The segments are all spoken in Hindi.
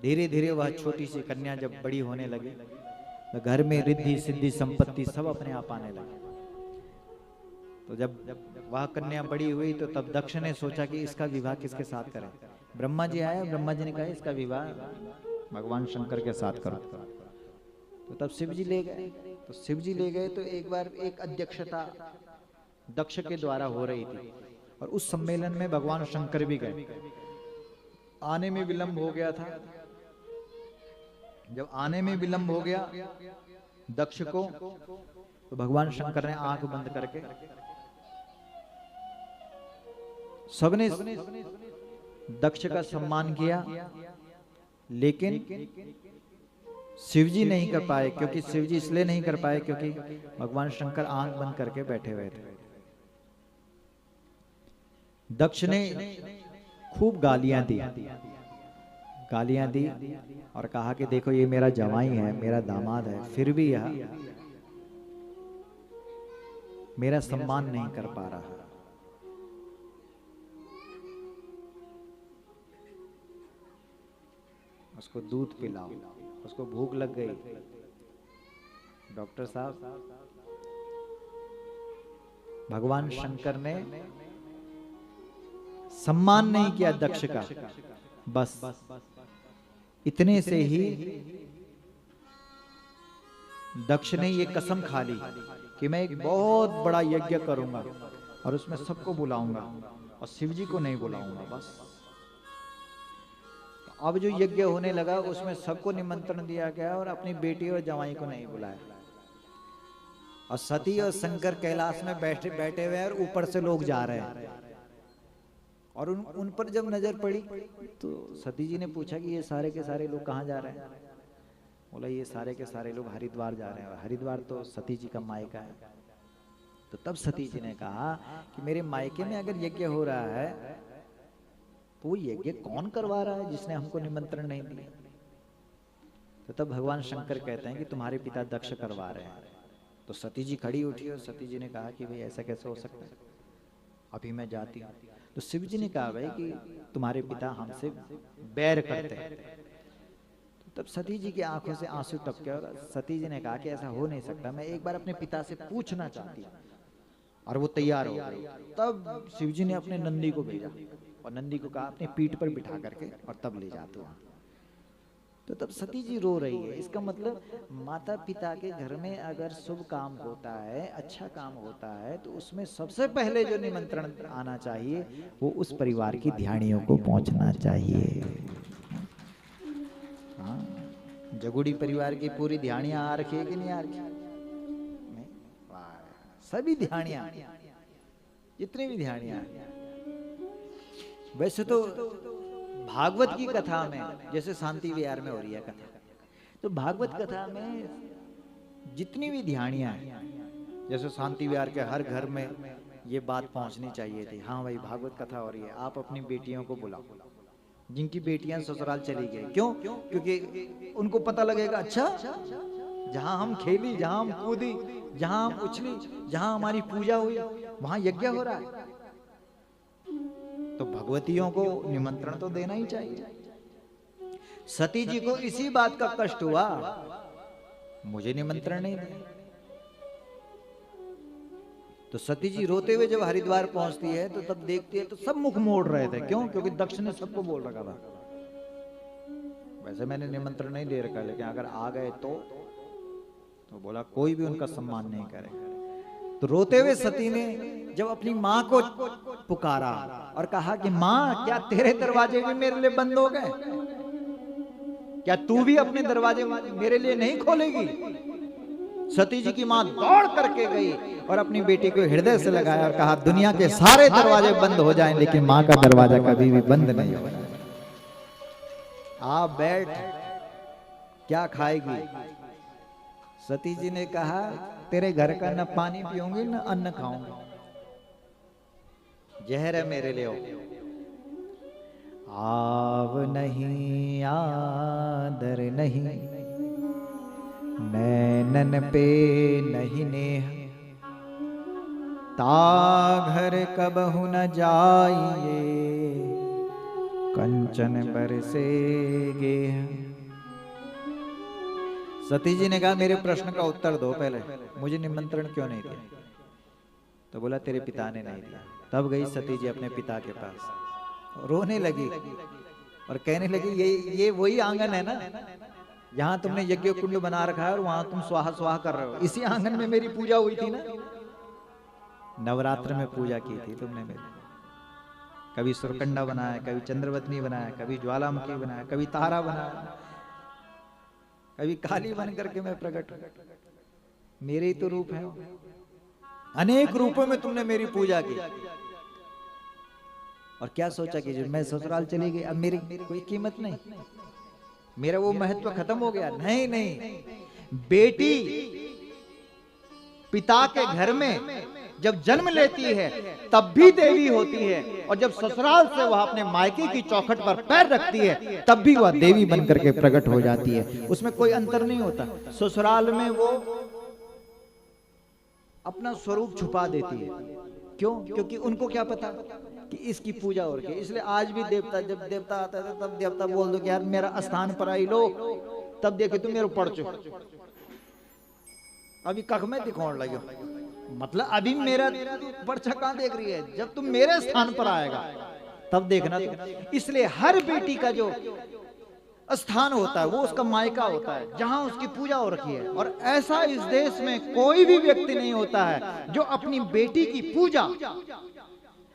धीरे धीरे वह छोटी सी कन्या जब बड़ी होने लगी तो घर में रिद्धि सिद्धि संपत्ति सब अपने आप आने लगी। तो जब वह कन्या बड़ी हुई तो तब दक्ष ने सोचा कि इसका विवाह किसके साथ करें। ब्रह्मा जी आए, ब्रह्मा जी ने कहा इसका विवाह भगवान शंकर के साथ करो। तो तब शिव जी ले गए। तो शिव जी ले गए तो एक बार एक अध्यक्षता दक्ष के द्वारा हो रही थी और उस सम्मेलन में भगवान शंकर भी गए। आने में विलंब हो गया था। जब आने में विलंब हो गया दक्ष को, तो भगवान शंकर ने आंख बंद करके सबने दक्ष का सम्मान किया, लेकिन शिवजी नहीं कर पाए। क्योंकि शिवजी इसलिए नहीं कर पाए क्योंकि भगवान शंकर आंख बंद करके बैठे हुए थे। दक्ष ने खूब गालियां दी और कहा कि देखो ये मेरा जवाई है, मेरा दामाद है, फिर भी यह मेरा सम्मान नहीं कर पा रहा। उसको दूध पिलाओ, उसको भूख लग गई। डॉक्टर साहब, भगवान शंकर ने सम्मान नहीं किया दक्ष का, बस इतने से ही दक्ष ने ये कसम खा ली कि मैं एक बहुत बड़ा यज्ञ करूंगा और उसमें सबको बुलाऊंगा और शिवजी को नहीं बुलाऊंगा। बस अब जो यज्ञ होने लगा उसमें सबको निमंत्रण दिया गया और अपनी बेटी और जवाई को नहीं बुलाया। और सती और शंकर कैलाश में बैठे बैठे हुए और ऊपर से लोग जा रहे हैं। और उन पर जब नजर पड़ी तो सती जी ने पूछा कि ये सारे के सारे लोग कहाँ जा रहे हैं। बोला ये सारे के सारे लोग हरिद्वार जा रहे हैं। हरिद्वार तो सती जी का मायका है। तो तब सती जी ने कहा कि मेरे मायके में अगर यज्ञ हो रहा है तो वो यज्ञ कौन करवा रहा है जिसने हमको निमंत्रण नहीं दिया। तो तब भगवान शंकर कहते हैं कि तुम्हारे पिता दक्ष करवा रहे हैं। तो सती जी खड़ी उठी और सती जी ने कहा कि भाई ऐसा कैसे हो सकता है, अभी मैं जाती हूँ। तो शिव जी ने कहा भाई कि तुम्हारे पिता हमसे बैर करते हैं। तो तब सती जी की आंखों से आंसू टपके और सती जी ने कहा कि ऐसा हो नहीं सकता, मैं एक बार अपने पिता से पूछना चाहती हूँ। और वो तैयार हो गई। तब शिव जी ने अपने नंदी को भेजा और नंदी को कहा अपने पीठ पर बिठा करके और तब ले जाते वहां। तो तब सती जी रो रही है। इसका मतलब माता पिता के घर में अगर शुभ काम होता है, अच्छा काम होता है, तो उसमें सबसे पहले जो निमंत्रण आना चाहिए वो उस परिवार की ध्यानियों को पहुंचना चाहिए। हाँ, जगुड़ी परिवार की पूरी ध्यानियां आ रखी है कि नहीं आ रखी? नहीं, सभी ध्यानियां, जितनी भी ध्यानियां। वैसे तो भागवत की कथा में, जैसे शांति विहार में हो रही है कथा, तो भागवत कथा में जितनी भी ध्यानियां हैं, जैसे शांति विहार के हर घर में ये बात पहुंचनी चाहिए थी। हाँ भाई भागवत कथा हो रही है, आप अपनी बेटियों को बुलाओ जिनकी बेटियां ससुराल चली गई। क्यों? क्योंकि उनको पता लगेगा अच्छा जहां हम खेली, जहां हम कूदी, जहां हम उछली, जहां हमारी पूजा हुई, वहां यज्ञ हो रहा है। तो भगवतियों को निमंत्रण तो देना ही चाहिए। सती जी को इसी बात का कष्ट हुआ, मुझे निमंत्रण नहीं दिया। तो सती जी रोते हुए जब हरिद्वार पहुंचती है तो तब देखती है तो सब मुख मोड़ रहे थे। क्यों? क्योंकि दक्ष ने सबको बोल रखा था वैसे मैंने निमंत्रण नहीं दे रखा, लेकिन अगर आ गए तो बोला कोई भी उनका सम्मान नहीं करेगा। तो रोते हुए सती ने जब अपनी माँ को पुकारा और कहा कि माँ क्या तेरे दरवाजे भी मेरे लिए बंद हो गए? क्या तू भी अपने दरवाजे मेरे लिए नहीं खोलेगी? सती जी की माँ दौड़ करके गई और अपनी बेटी को हृदय से लगाया और कहा दुनिया के सारे दरवाजे बंद हो जाएं लेकिन माँ का दरवाजा कभी भी बंद नहीं होगा। आप बैठ, क्या खाएगी? सती जी ने कहा तेरे घर का न पानी पीऊंगी न अन्न खाऊंगी, जहर है मेरे लिए। आव नहीं आदर नहीं, नैनन पे नहीं नेह, ता घर कबहु न जाइए, कंचन बरसे गेह। सती जी ने कहा मेरे प्रश्न का उत्तर दो पहले, मुझे निमंत्रण क्यों नहीं दिया? तो बोला तेरे पिता ने नहीं दिया। तब गई सती जी अपने पिता के पास, रोने लगी और कहने लगी ये वही आंगन है ना जहां तुमने यज्ञ कुंड बना रखा है और वहां तुम स्वाहा स्वाहा कर रहे हो, इसी आंगन में मेरी पूजा हुई थी ना, नवरात्र में पूजा की थी तुमने मेरी। कभी सुरकंडा बनाया, कभी चंद्रवतनी बनाया, कभी ज्वालामुखी बनाया, कभी तारा बनाया, कभी काली बन करके मैं प्रकट हूं, मेरे ही तो रूप है। अनेक रूपों में तुमने मेरी पूजा की और क्या सोचा कि जब मैं ससुराल चली गई अब मेरी कोई कीमत नहीं, मेरा वो महत्व खत्म हो गया? नहीं नहीं, बेटी पिता के घर में जब जन्म लेती है तब भी देवी होती है, और जब ससुराल से वह अपने मायके की चौखट पर पैर रखती है तब भी वह देवी बनकर के प्रकट हो जाती है। उसमें कोई अंतर नहीं होता। ससुराल में वो अपना स्वरूप छुपा देती है। क्यों? क्योंकि उनको क्या पता कि इसकी पूजा हो रही है। इसलिए आज भी देवता, जब देवता आता है तब देवता बोल दो कि यार मेरा स्थान पर आई लो, तब देखे तुम मेरे पड़ चो, अभी कख में दिखाने लगे, मतलब अभी मेरा पर्चा कहां देख रही है, जब तुम मेरे स्थान पर आएगा तब देखना। इसलिए हर बेटी का जो स्थान होता है वो उसका मायका होता है, जहां उसकी पूजा हो रखी है। और ऐसा इस देश में कोई भी व्यक्ति नहीं होता है जो अपनी बेटी की पूजा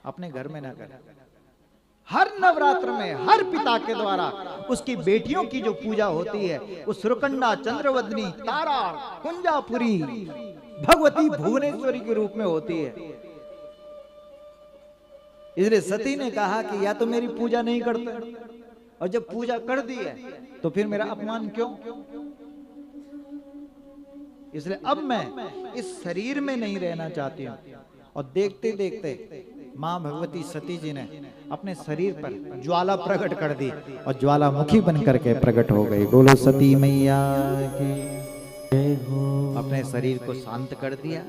अपने घर में ना करे। हर नवरात्र में हर पिता के द्वारा उसकी बेटियों की जो पूजा होती है वो सुरकंडा, चंद्रवदनी, तारा, कुंजापुरी, भगवती भुवनेश्वरी के रूप में होती है। इसलिए सती ने कहा कि या तो मेरी पूजा नहीं करते, और जब पूजा कर दी है तो फिर मेरा अपमान क्यों? इसलिए अब मैं इस शरीर में नहीं रहना चाहती हूं। और देखते देखते मां भगवती सती जी ने अपने शरीर पर ज्वाला प्रकट कर दी और ज्वालामुखी बन करके प्रकट हो गई। बोलो सती मैया की जय हो। अपने शरीर को शांत कर दिया।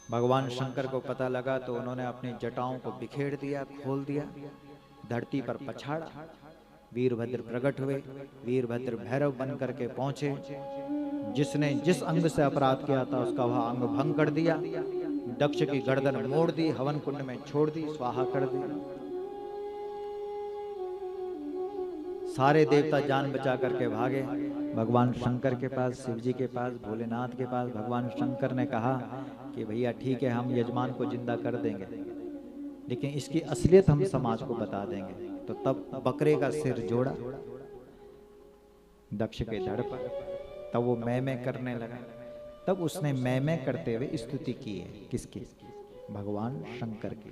भगवान शंकर को पता लगा तो उन्होंने अपनी जटाओं को बिखेर दिया, खोल दिया, धरती पर पछाड़ा। वीरभद्र प्रकट हुए। वीरभद्र भैरव बन करके पहुंचे। जिसने जिस अंग से अपराध किया था उसका वह अंग भंग कर दिया। दक्ष की गर्दन मोड़ दी, हवन कुंड में छोड़ दी, स्वाहा कर दी। सारे देवता जान बचा करके भागे भगवान शंकर के पास, शिव जी के पास, भोलेनाथ के पास। भगवान शंकर ने कहा कि भैया ठीक है, हम यजमान को जिंदा कर देंगे, लेकिन इसकी असलियत हम समाज को बता देंगे। तो तब बकरे का सिर जोड़ा दक्ष के धड़ पर, तब वो मैं करने लगा। तब उसने मैं करते हुए स्तुति की है। किसकी? भगवान शंकर की।